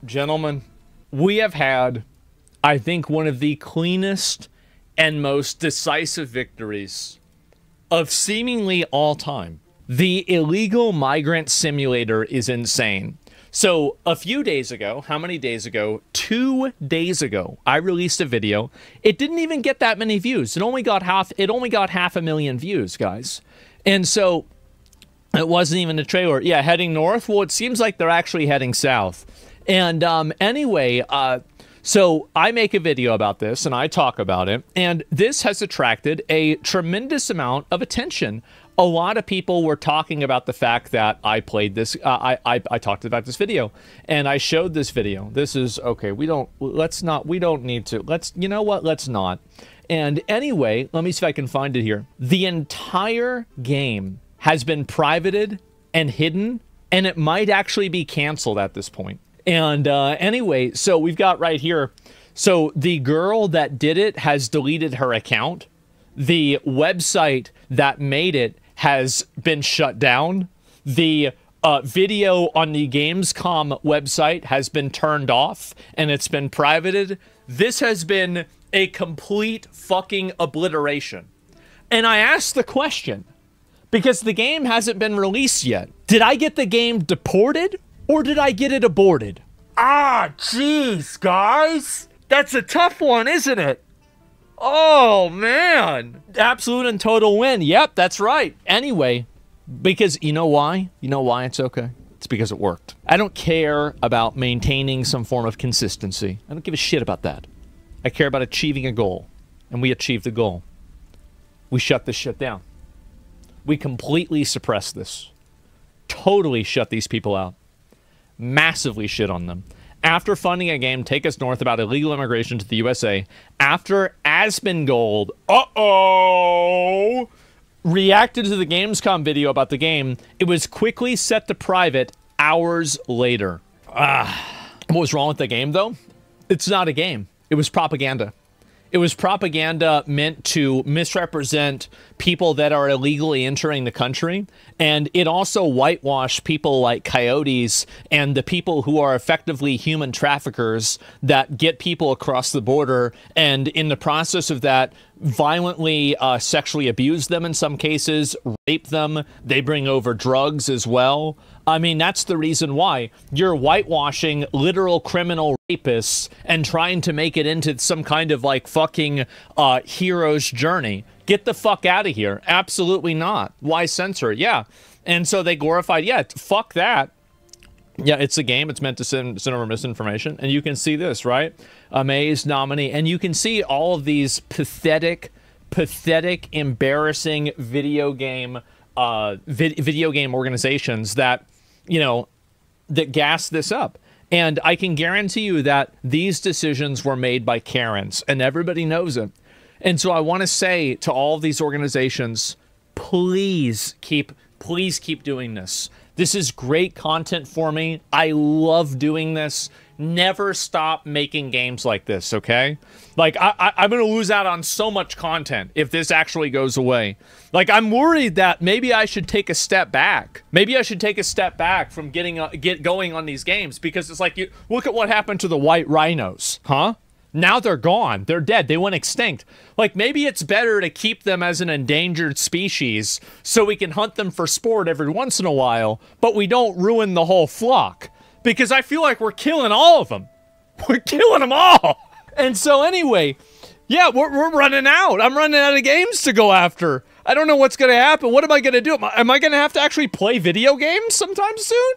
Gentlemen, we have had, I think, one of the cleanest and most decisive victories of seemingly all time. The illegal migrant simulator is insane. So a few days ago, how many days ago? 2 days ago, I released a video. It didn't even get that many views. It only got half a million views, guys. And so it wasn't even a trailer. Yeah, heading north. Well, it seems like they're actually heading south. And anyway, so I make a video about this and I talk about it, and this has attracted a tremendous amount of attention. A lot of people were talking about the fact that I played this, I talked about this video, and I showed this video. This is, okay, you know what, let's not. And anyway, let me see if I can find it here. The entire game has been privated and hidden, and it might actually be canceled at this point. And anyway, so we've got right here, so the girl that did it has deleted her account. The website that made it has been shut down. The video on the Gamescom website has been turned off, and it's been privated. This has been a complete fucking obliteration. And I asked the question, because the game hasn't been released yet. Did I get the game deported, or did I get it aborted? Ah, jeez, guys. That's a tough one, isn't it? Oh, man. Absolute and total win. Yep, that's right. Anyway, because you know why? You know why it's okay? It's because it worked. I don't care about maintaining some form of consistency. I don't give a shit about that. I care about achieving a goal. And we achieved the goal. We shut this shit down. We completely suppressed this. Totally shut these people out. Massively shit on them. After funding a game, Take Us North, about illegal immigration to the USA, after Asmongold, reacted to the Gamescom video about the game, it was quickly set to private hours later. What was wrong with the game, though? It's not a game. It was propaganda. It was propaganda meant to misrepresent people that are illegally entering the country, and it also whitewashed people like coyotes and the people who are effectively human traffickers that get people across the border, and in the process of that, violently sexually abuse them in some cases, rape them. They bring over drugs as well. I mean, that's the reason why you're whitewashing literal criminal rapists and trying to make it into some kind of like fucking hero's journey. Get the fuck out of here. Absolutely not. Why censor it? Yeah. And so they glorified, yeah, fuck that. Yeah, it's a game. It's meant to send over misinformation. And you can see this, right? Amaze nominee. And you can see all of these pathetic, embarrassing video game organizations that, you know, that gas this up. And I can guarantee you that these decisions were made by Karens, and everybody knows it. And so I want to say to all of these organizations, please keep doing this. This is great content for me. I love doing this. Never stop making games like this, okay? Like, I'm going to lose out on so much content if this actually goes away. Like, I'm worried that maybe I should take a step back. Maybe I should take a step back from get going on these games, because it's like, look at what happened to the white rhinos, huh? Now they're gone. They're dead. They went extinct. Like, maybe it's better to keep them as an endangered species so we can hunt them for sport every once in a while, but we don't ruin the whole flock. Because I feel like we're killing all of them. We're killing them all. And so anyway, yeah, we're running out. I'm running out of games to go after. I don't know what's going to happen. What am I going to do? Am I going to have to actually play video games sometime soon?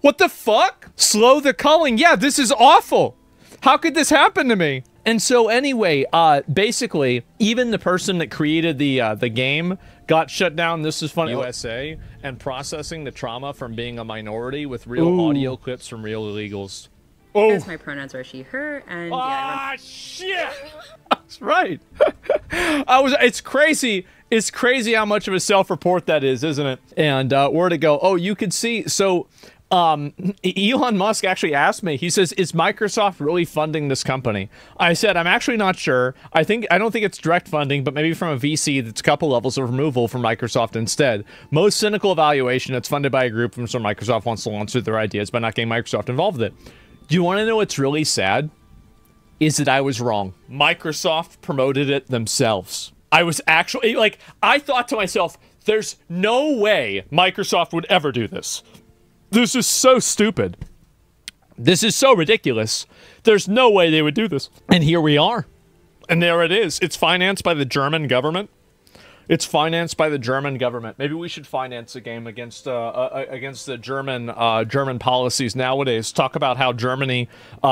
What the fuck? Slow the culling. Yeah, this is awful. How could this happen to me? And so anyway, basically, even the person that created the game got shut down. This is funny. USA, and processing the trauma from being a minority with real audio clips from real illegals. Because my pronouns are she, her, and yeah. Shit! That's right. It's crazy. It's crazy how much of a self-report that is, isn't it? And where to go? Oh, you can see. So Elon Musk actually asked me, he says, is Microsoft really funding this company? I said, I'm actually not sure. I don't think it's direct funding, but maybe from a VC that's a couple levels of removal from Microsoft instead. Most cynical evaluation, it's funded by a group from some Microsoft wants to launch their ideas by not getting Microsoft involved with it. Do you want to know what's really sad? Is that I was wrong. Microsoft promoted it themselves. I was actually, like, I thought to myself, there's no way Microsoft would ever do this. This is so stupid. This is so ridiculous. There's no way they would do this. And here we are. And there it is. It's financed by the German government. It's financed by the German government. Maybe we should finance a game against the German policies nowadays. Talk about how Germany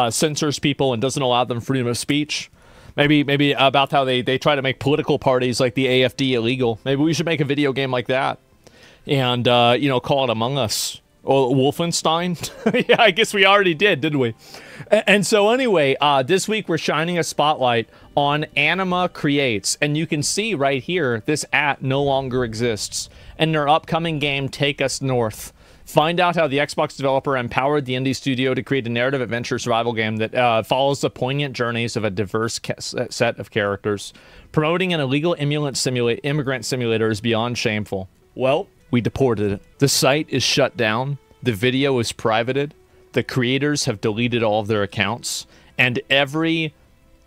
censors people and doesn't allow them freedom of speech. Maybe about how they try to make political parties like the AfD illegal. Maybe we should make a video game like that, and you know, call it Among Us or Wolfenstein. Yeah, I guess we already did, didn't we? And so anyway, this week we're shining a spotlight on Anima Creates, and you can see right here this no longer exists. And their upcoming game, Take Us North. Find out how the Xbox developer empowered the indie studio to create a narrative adventure survival game that follows the poignant journeys of a diverse set of characters. Promoting an illegal immigrant simulator is beyond shameful. Well, we deported it. The site is shut down. The video is privated. The creators have deleted all of their accounts, and every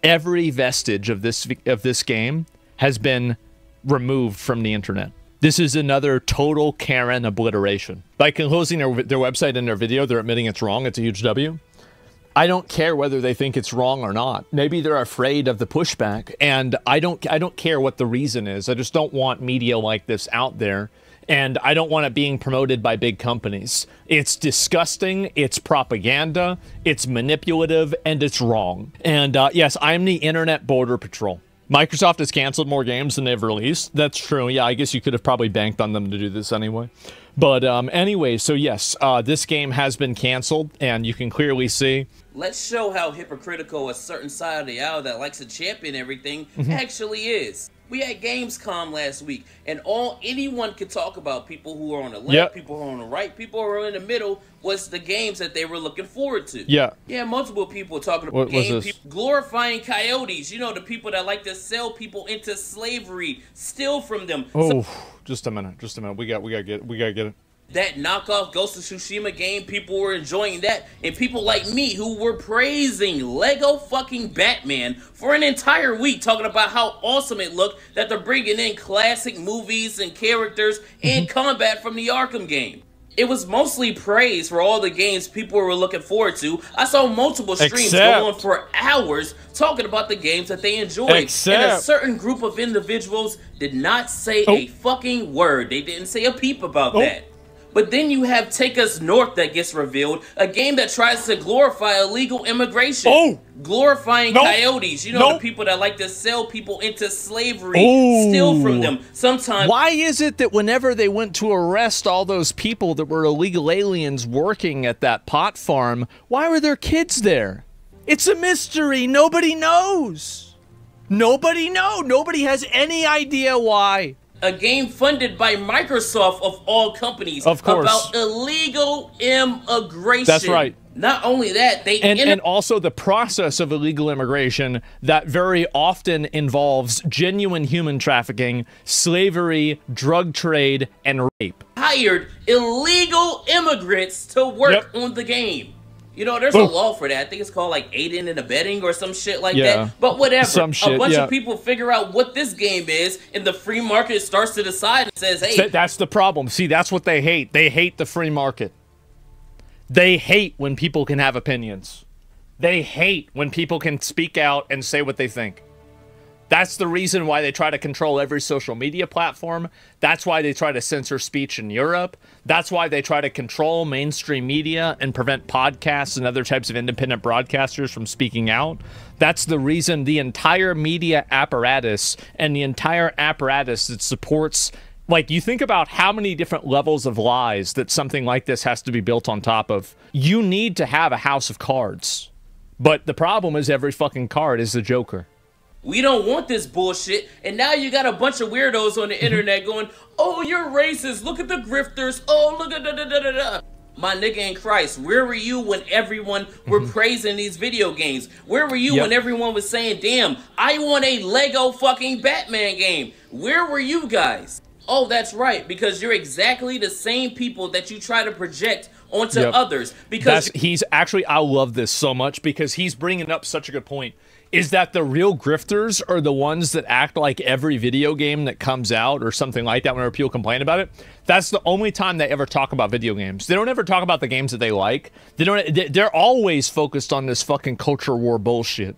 vestige of this game has been removed from the internet. This is another total Karen obliteration. By closing their website and their video, they're admitting it's wrong. It's a huge W. I don't care whether they think it's wrong or not. Maybe they're afraid of the pushback, and I don't care what the reason is. I just don't want media like this out there, and I don't want it being promoted by big companies. It's disgusting, it's propaganda, it's manipulative, and it's wrong. And yes, I'm the Internet Border Patrol. Microsoft has canceled more games than they've released. That's true. Yeah, I guess you could have probably banked on them to do this anyway. But anyway, so yes, this game has been canceled, and you can clearly see. Let's show how hypocritical a certain side of the aisle that likes to champion everything actually is. We had Gamescom last week, and anyone could talk about, people who are on the left, people who are on the right, people who are in the middle, was the games that they were looking forward to. Yeah, multiple people talking about games, glorifying coyotes, you know, the people that like to sell people into slavery, steal from them. Oh, just a minute. We gotta get it. That knockoff Ghost of Tsushima game, people were enjoying that, and people like me who were praising Lego fucking Batman for an entire week, talking about how awesome it looked, that they're bringing in classic movies and characters and combat from the Arkham game. It was mostly praise for all the games people were looking forward to. I saw multiple streams go on for hours talking about the games that they enjoyed. And a certain group of individuals did not say a fucking word. They didn't say a peep about that. But then you have Take Us North that gets revealed, a game that tries to glorify illegal immigration. Glorifying coyotes, you know, the people that like to sell people into slavery, steal from them. Sometimes. Why is it that whenever they went to arrest all those people that were illegal aliens working at that pot farm, why were there kids there? It's a mystery. Nobody knows. Nobody has any idea why. A game funded by Microsoft, of all companies, about illegal immigration. That's right. Not only that, and also the process of illegal immigration that very often involves genuine human trafficking, slavery, drug trade, and rape. Hired illegal immigrants to work on the game. You know, there's a law for that. I think it's called like aiding and abetting or some shit like that. But whatever. A bunch of people figure out what this game is, and the free market starts to decide and says, hey. That's the problem. See, that's what they hate. They hate the free market. They hate when people can have opinions. They hate when people can speak out and say what they think. That's the reason why they try to control every social media platform. That's why they try to censor speech in Europe. That's why they try to control mainstream media and prevent podcasts and other types of independent broadcasters from speaking out. That's the reason the entire media apparatus and the entire apparatus that supports, like, you think about how many different levels of lies that something like this has to be built on top of. You need to have a house of cards. But the problem is every fucking card is the Joker. We don't want this bullshit, and now you got a bunch of weirdos on the internet going, oh, you're racist, look at the grifters, oh, look at da-da-da-da-da. My nigga in Christ, where were you when everyone were praising these video games? Where were you when everyone was saying, damn, I want a Lego fucking Batman game? Where were you guys? Oh, that's right, because you're exactly the same people that you try to project onto others. Because he's actually, I love this so much because he's bringing up such a good point. Is that the real grifters are the ones that act like every video game that comes out or something like that whenever people complain about it? That's the only time they ever talk about video games. They don't ever talk about the games that they like. They're always focused on this fucking culture war bullshit.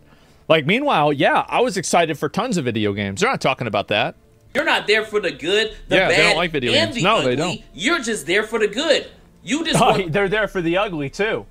Like, meanwhile, yeah, I was excited for tons of video games. They're not talking about that. You're not there for the good, the bad, they don't like video and games. the No, ugly. they don't. You're just there for the good. You just want... They're there for the ugly, too.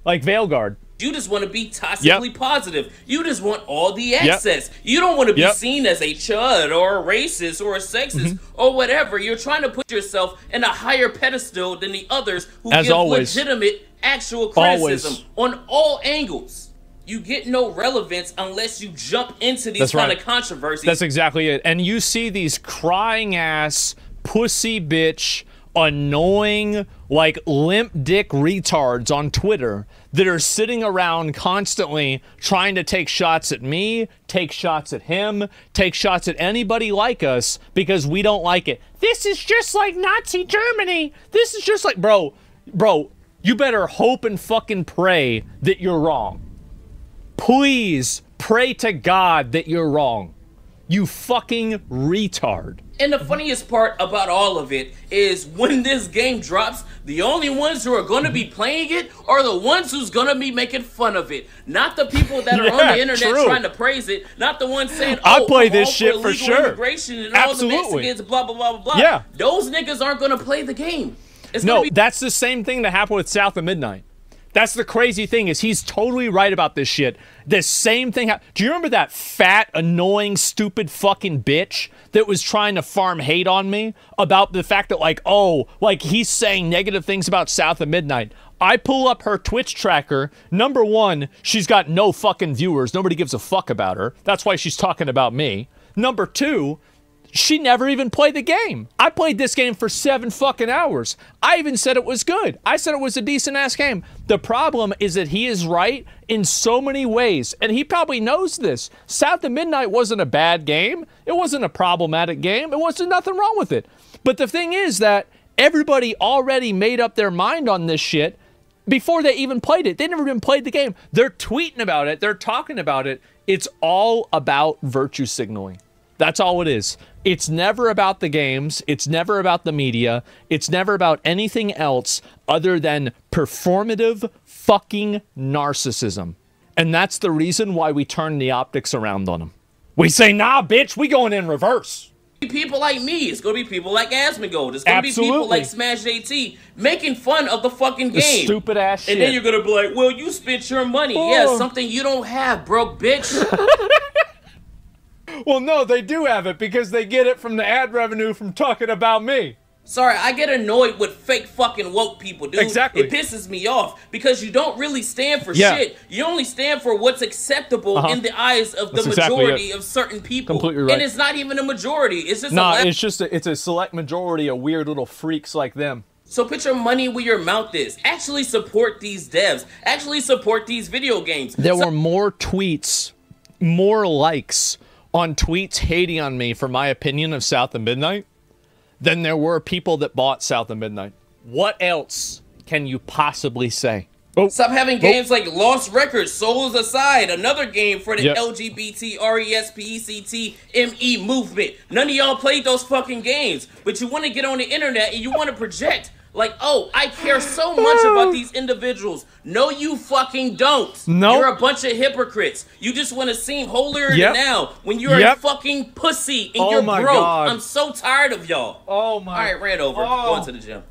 Like Veilguard. You just want to be toxically positive. You just want all the access. You don't want to be seen as a chud or a racist or a sexist or whatever. You're trying to put yourself in a higher pedestal than the others who give legitimate, actual criticism on all angles. You get no relevance unless you jump into these kind of controversies. That's exactly it. And you see these crying ass, pussy bitch, annoying, like limp dick retards on Twitter that are sitting around constantly trying to take shots at me, take shots at him, take shots at anybody like us because we don't like it. This is just like Nazi Germany. This is just like, bro, you better hope and fucking pray that you're wrong. Please pray to God that you're wrong. You fucking retard. And the funniest part about all of it is when this game drops, the only ones who are going to be playing it are the ones who's going to be making fun of it. Not the people that are on the internet trying to praise it. Not the ones saying, oh, I play this shit for sure. Immigration and all the Mexicans, blah, blah, blah, blah, blah. Yeah. Those niggas aren't going to play the game. No, that's the same thing that happened with South of Midnight. That's the crazy thing is he's totally right about this shit. The same thing. Do you remember that fat, annoying, stupid fucking bitch that was trying to farm hate on me about the fact that like, oh, like he's saying negative things about South of Midnight. I pull up her Twitch tracker. Number one, she's got no fucking viewers. Nobody gives a fuck about her. That's why she's talking about me. Number two, she never even played the game. I played this game for 7 fucking hours. I even said it was good. I said it was a decent ass game. The problem is that he is right in so many ways, and he probably knows this. South of Midnight wasn't a bad game. It wasn't a problematic game. It wasn't nothing wrong with it. But the thing is that everybody already made up their mind on this shit before they even played it. They never even played the game. They're tweeting about it. They're talking about it. It's all about virtue signaling. That's all it is. It's never about the games. It's never about the media. It's never about anything else other than performative fucking narcissism. And that's the reason why we turn the optics around on them. We say, nah, bitch, we going in reverse. People like me. It's going to be people like Asmongold. It's going to be people like Smash JT making fun of the fucking game. The stupid ass shit. And then you're going to be like, well, you spent your money. Oh. Yeah, something you don't have, broke bitch. Well, no, they do have it because they get it from the ad revenue from talking about me. Sorry, I get annoyed with fake fucking woke people, dude. Exactly. It pisses me off because you don't really stand for shit. You only stand for what's acceptable in the eyes of the majority of certain people. Completely right. And it's not even a majority. It's just it's a select majority of weird little freaks like them. So put your money where your mouth is. Actually support these devs. Actually support these video games. There were more tweets, more likes on tweets hating on me for my opinion of South of Midnight than there were people that bought South of Midnight. What else can you possibly say? Oh. Stop having games like Lost Records, Souls Aside, another game for the LGBT, RESPECT, ME movement. None of y'all played those fucking games, but you want to get on the internet and you want to project like, oh, I care so much about these individuals. No, you fucking don't. No. You're a bunch of hypocrites. You just want to seem holier than now when you're a fucking pussy and you're broke. God. I'm so tired of y'all. Oh my. All right, ran over. Going to the gym.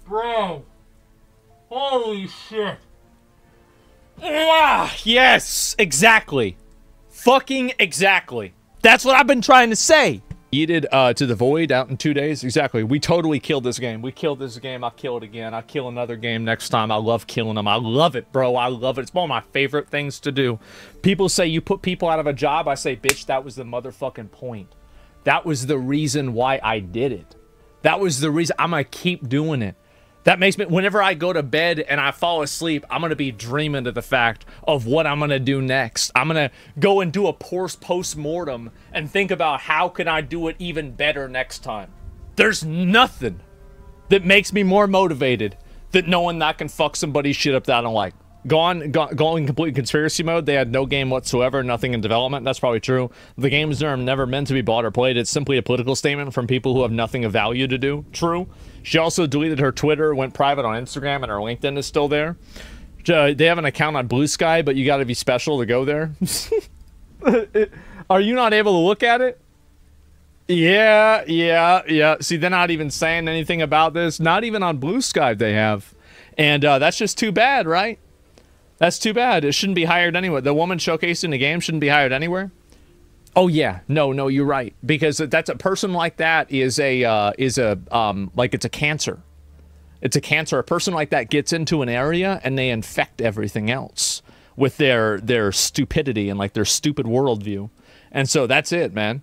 Bro. Holy shit. Ah, yes, exactly. Fucking exactly. That's what I've been trying to say. Yeeted to the void out in 2 days. Exactly. We totally killed this game. We killed this game. I'll kill it again. I'll kill another game next time. I love killing them. I love it, bro. I love it. It's one of my favorite things to do. People say you put people out of a job. I say, bitch, that was the motherfucking point. That was the reason why I did it. That was the reason. I'm going to keep doing it. That makes me, whenever I go to bed and I fall asleep, I'm going to be dreaming of the fact of what I'm going to do next. I'm going to go and do a post-mortem and think about how can I do it even better next time. There's nothing that makes me more motivated than knowing that I can fuck somebody's shit up that I don't like. Going complete conspiracy mode. They had no game whatsoever, nothing in development. That's probably true. The games are never meant to be bought or played. It's simply a political statement from people who have nothing of value to do. True. She also deleted her Twitter, went private on Instagram, and her LinkedIn is still there. They have an account on Blue Sky, but you got to be special to go there. Are you not able to look at it? Yeah. See, they're not even saying anything about this. Not even on Blue Sky they have. And that's just too bad, right? That's too bad. It shouldn't be hired anywhere. The woman showcased in the game shouldn't be hired anywhere. Oh yeah, no, you're right. Because that's a person like that is like it's a cancer. It's a cancer. A person like that gets into an area and they infect everything else with their stupidity and like their stupid worldview. And so that's it, man.